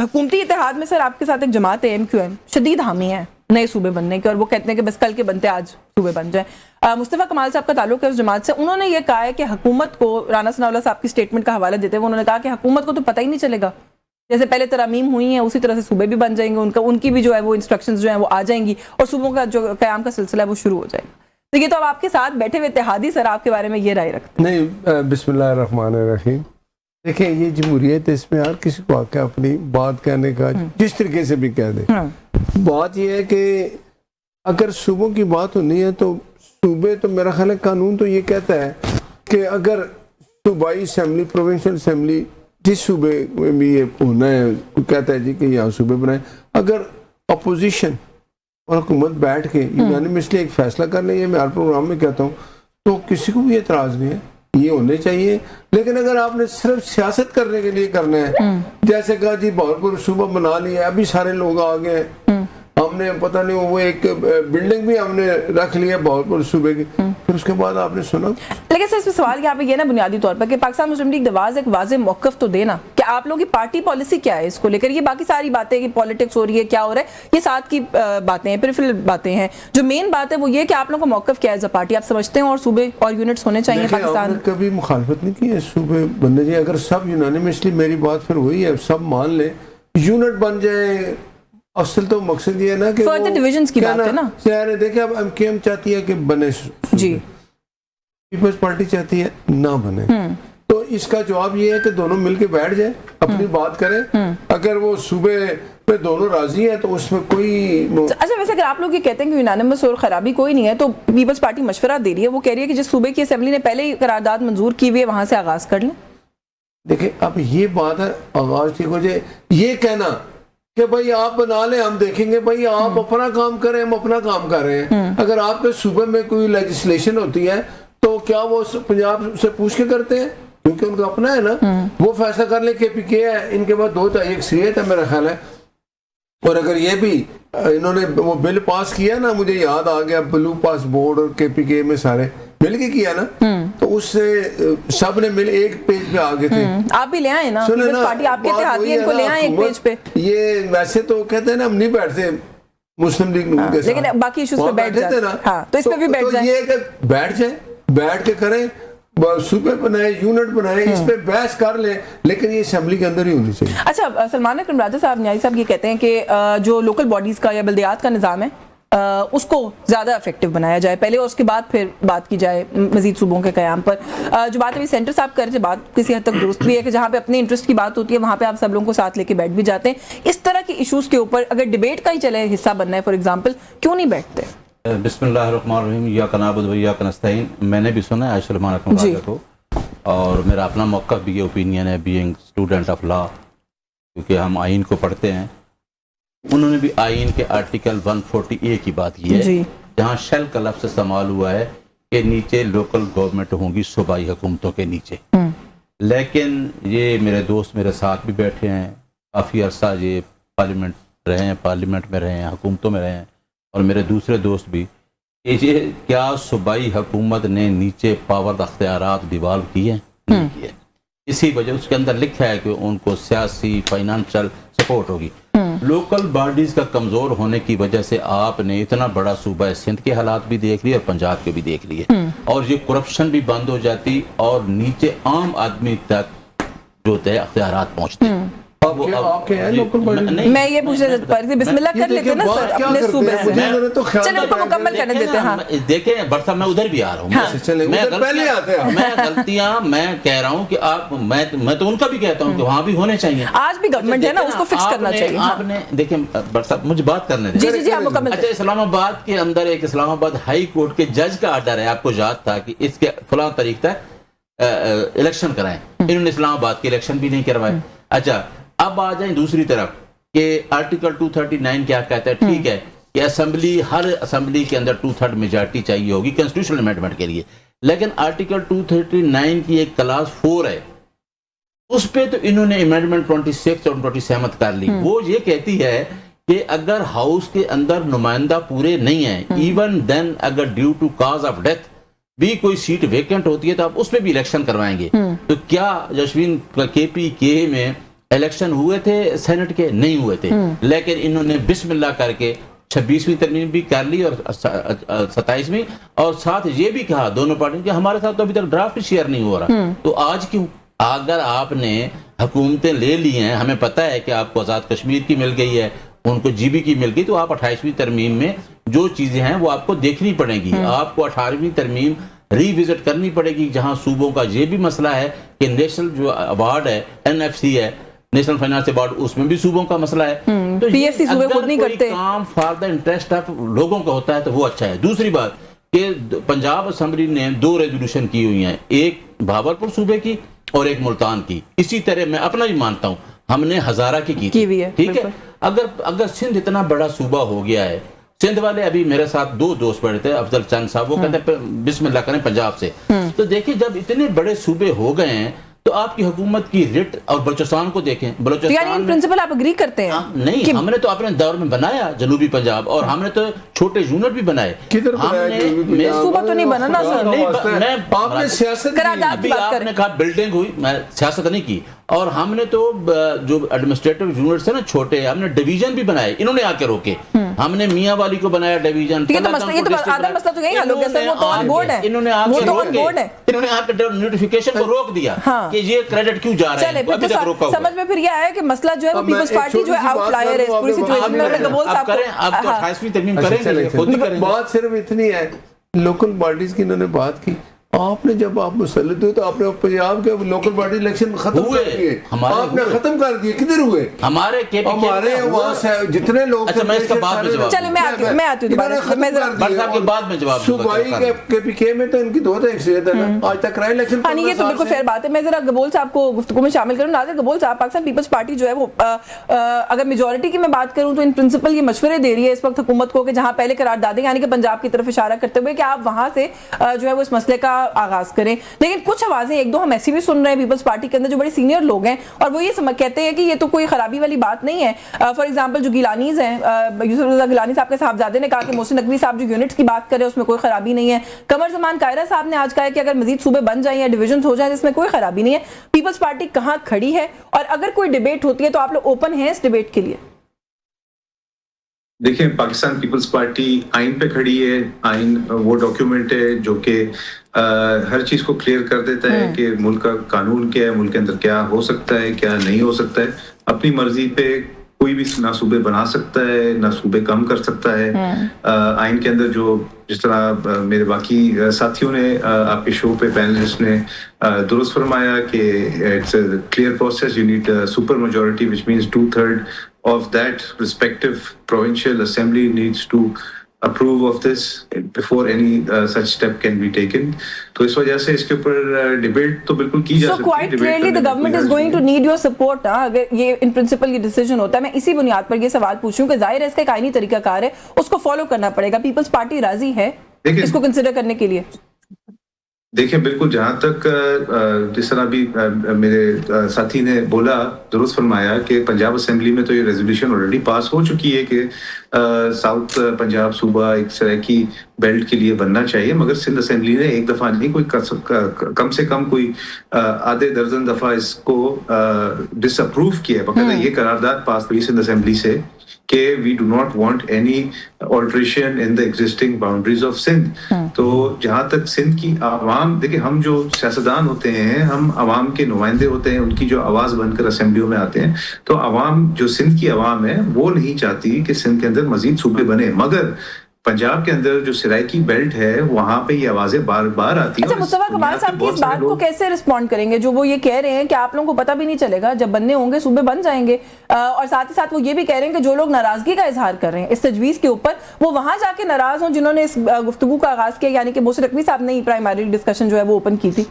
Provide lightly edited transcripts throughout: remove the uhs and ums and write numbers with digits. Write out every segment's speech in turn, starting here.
حکومتی اتحاد میں سر آپ کے ساتھ ایک جماعت ہے MQM شدید حامی ہے نئے صوبے بننے کے، اور وہ کہتے ہیں کہ بس کل کے بنتے آج صوبے بن جائیں۔ مصطفیٰ کمال صاحب کا تعلق ہے اس جماعت سے، انہوں نے یہ کہا ہے کہ حکومت کو، رانا ثناء اللہ صاحب کی سٹیٹمنٹ کا حوالہ دیتے ہوئے انہوں نے کہا کہ حکومت کو تو پتہ ہی نہیں چلے گا، جیسے پہلے ترامیم ہوئی ہیں اسی طرح سے صوبے بھی بن جائیں گے، ان کی بھی جو ہے وہ انسٹرکشنز جو ہیں وہ آ جائیں گی اور صوبوں کا جو قیام کا سلسلہ ہے وہ شروع ہو جائے گا۔ تو یہ تو اب آپ کے ساتھ بیٹھے ہوئے اتحادی سر آپ کے بارے میں یہ رائے رکھتے ہیں؟ نہیں، بسم اللہ الرحمن الرحیم۔ دیکھیں یہ جمہوریت ہے، اس میں ہر کسی کو آ کے اپنی بات کہنے کا جس طریقے سے بھی کہہ دے۔ بات یہ ہے کہ اگر صوبوں کی بات ہونی ہے تو صوبے، تو میرا خیال ہے قانون تو یہ کہتا ہے کہ اگر صوبائی اسمبلی، پروونشل اسمبلی جس صوبے میں بھی یہ ہونا ہے، کہتا ہے جی کہ یہاں صوبے بنائیں، اگر اپوزیشن اور حکومت بیٹھ کے یونانیمسلی ایک فیصلہ کر لیں، یہ میں ہر پروگرام میں کہتا ہوں، تو کسی کو بھی اعتراض نہیں ہے، یہ ہونے چاہیے۔ لیکن اگر آپ نے صرف سیاست کرنے کے لیے کرنا ہے، جیسے کہا جی بہاولپور صوبہ بنا لیا، ابھی سارے لوگ آ گئے ہیں، ہم نے پتہ نہیں وہ ایک بلڈنگ بھی ہم نے رکھ لی ہے بہاولپور صوبے کی، پھر اس کے بعد آپ نے سنا۔ لیکن سر اس میں سوال یہاں پہ یہ نا بنیادی طور پر کہ پاکستان مسلم لیگ نواز ایک واضح موقف تو دینا کہ آپ لوگوں کی پارٹی پالیسی کیا ہے اس کو لے کر، یہ باقی ساری باتیں کہ پالیٹکس ہو رہی ہے کیا ہو رہا ہے یہ ساتھ کی باتیں ہیں، پریفرل باتیں ہیں، جو مین بات ہے وہ یہ کہ آپ لوگوں کا موقف کیا ہے ایز اے پارٹی، آپ سمجھتے ہیں اور صوبے اور یونٹس ہونے چاہیے پاکستان؟ ہم نے کبھی مخالفت نہیں کی ہے صوبے بننے چاہیے، اگر سب یونانیمسلی، میری بات پھر وہی ہے، سب مان لیں یونٹ بن جائے۔ اصل تو مقصد یہ ہے نا کہ فردر ڈویژنز کی بات ہے نا۔ دیکھیں اب MQM چاہتی ہے کہ بنے، جی پیپلز پارٹی چاہتی ہے نہ بنے، تو اس کا جواب یہ ہے کہ دونوں مل کے بیٹھ جائیں، اپنی بات کریں، اگر وہ صوبے پہ دونوں راضی ہیں تو اس میں کوئی اچھا ویسے اگر آپ لوگ یہ کہتے ہیں کہ یونانیمس اور خرابی کوئی نہیں ہے تو پیپلز پارٹی مشورہ دے رہی ہے، وہ کہہ رہی ہے کہ جس صوبے کی اسمبلی نے پہلے ہی قرارداد منظور کی ہوئی ہے وہاں سے آغاز کر لیں۔ دیکھیں اب یہ بات ہے، آغاز ٹھیک ہو جائے، یہ کہنا کہ بھائی آپ بنا لیں ہم دیکھیں گے، بھائی آپ اپنا کام کریں ہم اپنا کام کر رہے ہیں۔ اگر آپ کے صوبے میں کوئی لیجسلیشن ہوتی ہے تو کیا وہ پنجاب سے پوچھ کے کرتے ہیں؟ کیونکہ ان کا اپنا ہے نا، وہ فیصلہ کر لیں کہ PK ہے، ان کے بعد دو ایک سیٹ ہے میرا خیال ہے۔ اور اگر یہ بھی انہوں نے وہ بل پاس کیا نا، مجھے یاد آ گیا، بلو پاس بورڈ اور KPK میں سارے مل کے کیا نا، تو اس سے سب نے مل ایک پیج پہ آگے تھے۔ آپ بھی لے آئے نا پیپلز پارٹی، آپ کے اتحادی ہیں، ان کو لے آئیں ایک پیج پہ۔ یہ ویسے تو کہتے ہیں نا ہم نہیں بیٹھتے مسلم لیگ نون کے ساتھ، لیکن باقی ایشوز پہ بیٹھ جاتے ہیں، ہاں تو اس پہ بھی بیٹھ جائیں۔ یہ کہ بیٹھ جائیں، بیٹھ کے کریں، صوبے بنائیں، یونٹ بنائیں، اس پہ بحث کر لیں، لیکن یہ اسمبلی کے اندر ہی ہونی چاہیے۔ اچھا سلمان اکرم راجہ صاحب، نیازی صاحب یہ کہتے ہیں کہ جو لوکل باڈیز کا یا بلدیات کا نظام ہے اس کو زیادہ افیکٹو بنایا جائے پہلے، اور اس کے بعد پھر بات کی جائے مزید صوبوں کے قیام پر۔ جو بات ابھی سینٹر صاحب کر رہے تھے، بات کسی حد تک درست بھی ہے کہ جہاں پہ اپنے انٹرسٹ کی بات ہوتی ہے وہاں پہ آپ سب لوگوں کو ساتھ لے کے بیٹھ بھی جاتے ہیں۔ اس طرح کے ایشوز کے اوپر اگر ڈیبیٹ کا ہی چلے حصہ بننا ہے فار ایگزامپل، کیوں نہیں بیٹھتے؟ بسم اللہ الرحمن الرحیم، ایاک نعبد و ایاک نستعین۔ میں نے بھی سنا ہے سلمان اکرم راجہ کو، اور میرا اپنا موقف بھی یہ اوپینین ہے، بینگ اسٹوڈنٹ آف لا، کیونکہ ہم آئین کو پڑھتے ہیں۔ انہوں نے بھی آئین کے آرٹیکل 140A کی بات کی ہے، جہاں شیل کا لفظ استعمال ہوا ہے کہ نیچے لوکل گورنمنٹ ہوں گی صوبائی حکومتوں کے نیچے۔ لیکن یہ میرے دوست میرے ساتھ بھی بیٹھے ہیں، کافی عرصہ یہ پارلیمنٹ رہے ہیں، پارلیمنٹ میں رہے ہیں، حکومتوں میں رہے ہیں، اور میرے دوسرے دوست بھی، یہ کیا صوبائی حکومت نے نیچے پاور اختیارات ڈیوالو کیے ہیں؟ نہیں کیے۔ اسی وجہ اس کے اندر لکھا ہے کہ ان کو سیاسی فائنانشل سپورٹ ہوگی۔ لوکل باڈیز کا کمزور ہونے کی وجہ سے آپ نے اتنا بڑا صوبہ سندھ کے حالات بھی دیکھ لیے اور پنجاب کے بھی دیکھ لیے، اور یہ کرپشن بھی بند ہو جاتی اور نیچے عام آدمی تک جو ہے اختیارات پہنچتے۔ میں یہ پوچھنا چاہتا ہوں، بسم اللہ کر لیتے نا سر اپنے صوبے سے، چلیں ان کو مکمل کرنے دیتے ہیں۔ دیکھیں برسا میں ادھر بھی آ رہا ہوں، میں غلطیاں میں کہہ رہا ہوں کہ آپ، میں تو ان کا بھی کہتا ہوں کہ وہاں بھی ہونے چاہیے، آج بھی گورنمنٹ ہے نا اس کو فکس کرنا چاہیے۔ آپ نے دیکھیں برسا، مجھے بات کرنے دیں۔ جی آپ مکمل۔ اچھا، اسلام آباد کے اندر ایک اسلام آباد ہائی کورٹ کے جج کا آرڈر ہے، آپ کو یاد تھا کہ اس کے فلاں تاریخ تک الیکشن کرائیں، انہوں نے اسلام آباد کے الیکشن بھی نہیں کروائے۔ اچھا اب آ جائیں دوسری طرف کہ آرٹیکل 239 کیا کہتا ہے؟ ٹھیک ہے کہ اسمبلی، ہر اسمبلی کے اندر 2/3 میجارٹی چاہیے ہوگی کنسٹیٹیوشنل امینڈمنٹ کے لیے، لیکن آرٹیکل 239 کی ایک کلاس 4 ہے، اس پہ تو انہوں نے امینڈمنٹ 26 اور 27 کر لی۔ وہ یہ کہتی ہے کہ اگر ہاؤس کے اندر نمائندہ پورے نہیں ہیں، ایون دین اگر due to cause of death بھی کوئی سیٹ ویکنٹ ہوتی ہے تو آپ اس پہ بھی الیکشن کروائیں گے۔ تو کیا جشوین KPK میں الیکشن ہوئے تھے سینٹ کے نہیں ہوئے تھے, لیکن انہوں نے بسم اللہ کر کے 26ویں ترمیم بھی کر لی اور 27ویں, اور ساتھ یہ بھی کہا دونوں پارٹیوں کہ ہمارے ساتھ تو ابھی تک ڈرافٹ شیئر نہیں ہو رہا. تو آج کیوں, اگر آپ نے حکومتیں لے لی ہیں, ہمیں پتہ ہے کہ آپ کو آزاد کشمیر کی مل گئی ہے, ان کو جی بی کی مل گئی, تو آپ 28ویں ترمیم میں جو چیزیں ہیں وہ آپ کو دیکھنی پڑیں گی. آپ کو 18ویں ترمیم ری وزٹ کرنی پڑے گی, جہاں صوبوں کا یہ بھی مسئلہ ہے کہ نیشنل جو ایوارڈ ہے NFC ہے, نیشنل فائنانس ایوارڈ, اس میں بھی صوبوں کا مسئلہ ہے. تو PFC صوبے خود نہیں کرتے. کام فار دا انٹرسٹ آف لوگوں کا ہوتا ہے تو وہ اچھا ہے. دوسری بات کہ پنجاب اسمبلی نے 2 ریزولوشن کی ہوئی ہیں, ایک بھاولپور صوبے کی اور ایک ملتان کی. اسی طرح میں اپنا بھی مانتا ہوں ہم نے ہزارہ کی تھی, ٹھیک ہے. اگر سندھ اتنا بڑا صوبہ ہو گیا ہے, سندھ والے ابھی میرے ساتھ 2 دوست بیٹھے تھے, افضل چند صاحب, وہ کہتے ہیں بسم اللہ کریں پنجاب سے. تو دیکھیں جب اتنے بڑے صوبے ہو گئے ہیں تو آپ کی حکومت کی رٹ, اور بلوچستان کو دیکھیں, بلوچستان یعنی ان پرنسپل آپ اگری کرتے ہیں؟ نہیں, ہم نے تو اپنے دور میں بنایا جنوبی پنجاب, اور ہم نے تو چھوٹے یونٹ بھی بنائے. صوبہ تو نہیں بنا نا سر, آپ نے سیاست ابھی آپ نے کہا بلڈنگ ہوئی, میں سیاست نہیں کی, اور ہم نے تو جو ایڈمنسٹریٹو یونٹس ہیں نا چھوٹے, ہم نے ڈویژن بھی بنائے, انہوں نے آ کے روکے. ہم نے میاں والی کو بنایا ڈویژن. مسئلہ تو یہی حل ہو گیا سر, وہ تو آن بورڈ ہے, انہوں نے آ کے نوٹیفیکیشن کو روک دیا کہ یہ کریڈٹ کیوں جا رہا ہے. ابھی تک روکا ہوا. سمجھ میں پھر یہ آیا کہ مسئلہ جو ہے وہ پیپلز پارٹی جو ہے آؤٹ لائر ہے اس پوری سچویشن میں. گبول صاحب کریں, آپ تو 28ویں ترمیم کریں گے, خود نہیں کریں. بات صرف اتنی ہے, لوکل پارٹیز کی انہوں نے بات کی, آپ نے جب آپ مسلط ہوئے تو آپ نے پنجاب کے لوکل پارٹی الیکشن ختم کر دیے, آپ نے ختم کر دیے. کدھر ہوئے ہمارے وہاں سے جتنے لوگ اچھا میں اس کا بعد میں جواب, چلیں میں آتی ہوں دوبارہ, صاحب کے بعد میں جواب. صوبائی کے پی کے میں تو ان کی 2 اکثریت ہے نا, آج تک رائے الیکشن. ہاں یہ تو بالکل فیئر بات ہے. میں ذرا گبول صاحب کو گفتگو میں شامل کروں. ناظر گبول صاحب, پاکستان پیپلز پارٹی جو ہے وہ اگر میجورٹی کی میں بات کروں تو ان پرنسپل یہ مشورے دے رہی ہے اس وقت حکومت کو کہ جہاں پہلے قراردادیں یعنی کہ پنجاب کی طرف اشارہ کرتے ہوئے کہ آپ وہاں سے جو ہے وہ اس مسئلے کا آغاز کریں. لیکن کچھ آوازیں 1-2 ہم ایسی بھی سن رہے ہیں پیپلز پارٹی کے اندر جو بڑے سینئر لوگ ہیں, اور وہ یہ کہتے ہیں کہ یہ تو کوئی خرابی والی بات نہیں ہے. فار ایگزامپل جو گیلانیز ہیں, یوسف رضا گیلانی صاحب کے صاحبزادے نے کہا کہ محسن نقوی صاحب جو یونٹس کی بات کرے اس میں کوئی خرابی نہیں ہے. قمر زمان قائرہ صاحب نے آج کہا کہ اگر مزید صوبے بن جائیں یا ڈویژنز ہو جائیں اس میں کوئی خرابی نہیں ہے. پیپلز پارٹی کہاں کھڑی ہے, اور اگر کوئی ڈیبیٹ ہوتی ہے تو آپ لوگ اوپن ہیں اس ڈیبیٹ کے لیے؟ دیکھیں, پاکستان پیپلز پارٹی آئین پہ کھڑی ہے. آئین وہ ڈاکیومنٹ ہے جو کہ ہر چیز کو کلیئر کر دیتا ہے کہ ملک کا قانون کیا ہے, ملک کے اندر کیا ہو سکتا ہے کیا نہیں ہو سکتا ہے. اپنی مرضی پہ کوئی بھی نہ صوبے بنا سکتا ہے نہ صوبے کم کر سکتا ہے. آئین کے اندر جو جس طرح میرے باقی ساتھیوں نے آپ کے شو پہ پینلسٹ نے درست فرمایا کہ it's a clear process, you need super majority which means 2/3 of that respective provincial assembly needs to approve of this before any such step can be taken. تو اس وجہ سے اس کے اوپر ڈیبیٹ تو بالکل کی جا سکتی ہے. So quite clearly the government is going to need your support. اگر یہ ان پرنسپل یہ ڈیسیجن ہوتا ہے, میں اسی بنیاد پر یہ سوال پوچھوں کہ ظاہر ہے اس کا ایک آئینی طریقہ کار ہے, اس کو فالو کرنا پڑے گا. پیپلز پارٹی راضی ہے اس کو کنسیڈر کرنے کے لیے؟ دیکھیں بالکل, جہاں تک جس طرح بھی میرے ساتھی نے بولا, درست فرمایا کہ پنجاب اسمبلی میں تو یہ ریزولوشن آلریڈی پاس ہو چکی ہے کہ ساؤتھ پنجاب صوبہ ایک طرح کی بیلٹ کے لیے بننا چاہیے. مگر سندھ اسمبلی نے ایک دفعہ نہیں, کوئی کم سے کم کوئی آدھے درجن دفعہ اس کو ڈس اپروو کیا ہے. باقاعدہ یہ قرارداد پاس ہوئی سندھ اسمبلی سے کہ we do not want any alteration in the existing boundaries of Sindh. تو جہاں تک سندھ کی عوام, دیکھیں ہم جو سیاستدان ہوتے ہیں ہم عوام کے نمائندے ہوتے ہیں, ان کی جو آواز بن کر اسمبلیوں میں آتے ہیں. تو عوام جو سندھ کی عوام ہے وہ نہیں چاہتی کہ سندھ کے اندر مزید صوبے بنے, مگر پنجاب کے اندر جو سرائکی بیلٹ ہے وہاں پہ یہ آوازیں بار بار آتی ہیں. اچھا, مصطفیٰ کمال صاحب کی اس بات کو کیسے رسپونڈ کریں گے جو وہ یہ کہہ رہے ہیں کہ آپ لوگوں کو پتہ بھی نہیں چلے گا, جب بننے ہوں گے صوبے بن جائیں گے, اور ساتھ ہی ساتھ وہ یہ بھی کہہ رہے ہیں کہ جو لوگ ناراضگی کا اظہار کر رہے ہیں اس تجویز کے اوپر وہ وہاں جا کے ناراض ہوں جنہوں نے اس گفتگو کا آغاز کیا, یعنی کہ محسن نقوی صاحب نے پرائمری ڈسکشن جو ہے وہ اوپن کی تھی.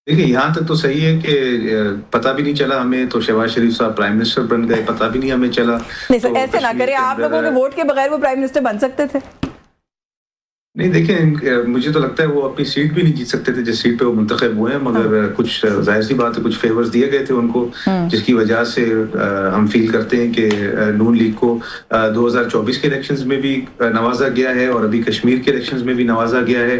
دیکھیں, یہاں تک تو صحیح ہے کہ پتہ بھی نہیں چلا ہمیں, تو شہباز شریف صاحب پرائم منسٹر بن گئے, پتہ بھی نہیں ہمیں چلا. نہیں سر, ایسے نہ کریں, آپ لوگوں کے ووٹ کے بغیر وہ پرائم منسٹر بن سکتے تھے. نہیں دیکھیں, مجھے تو لگتا ہے وہ اپنی سیٹ بھی نہیں جیت سکتے تھے جس سیٹ پہ وہ منتخب ہوئے ہیں, مگر کچھ ظاہر سی بات ہے کچھ فیورز دیے گئے تھے ان کو, جس کی وجہ سے ہم فیل کرتے ہیں کہ نون لیگ کو 2024 کے الیکشنز میں بھی نوازا گیا ہے اور ابھی کشمیر کے الیکشنز میں بھی نوازا گیا ہے.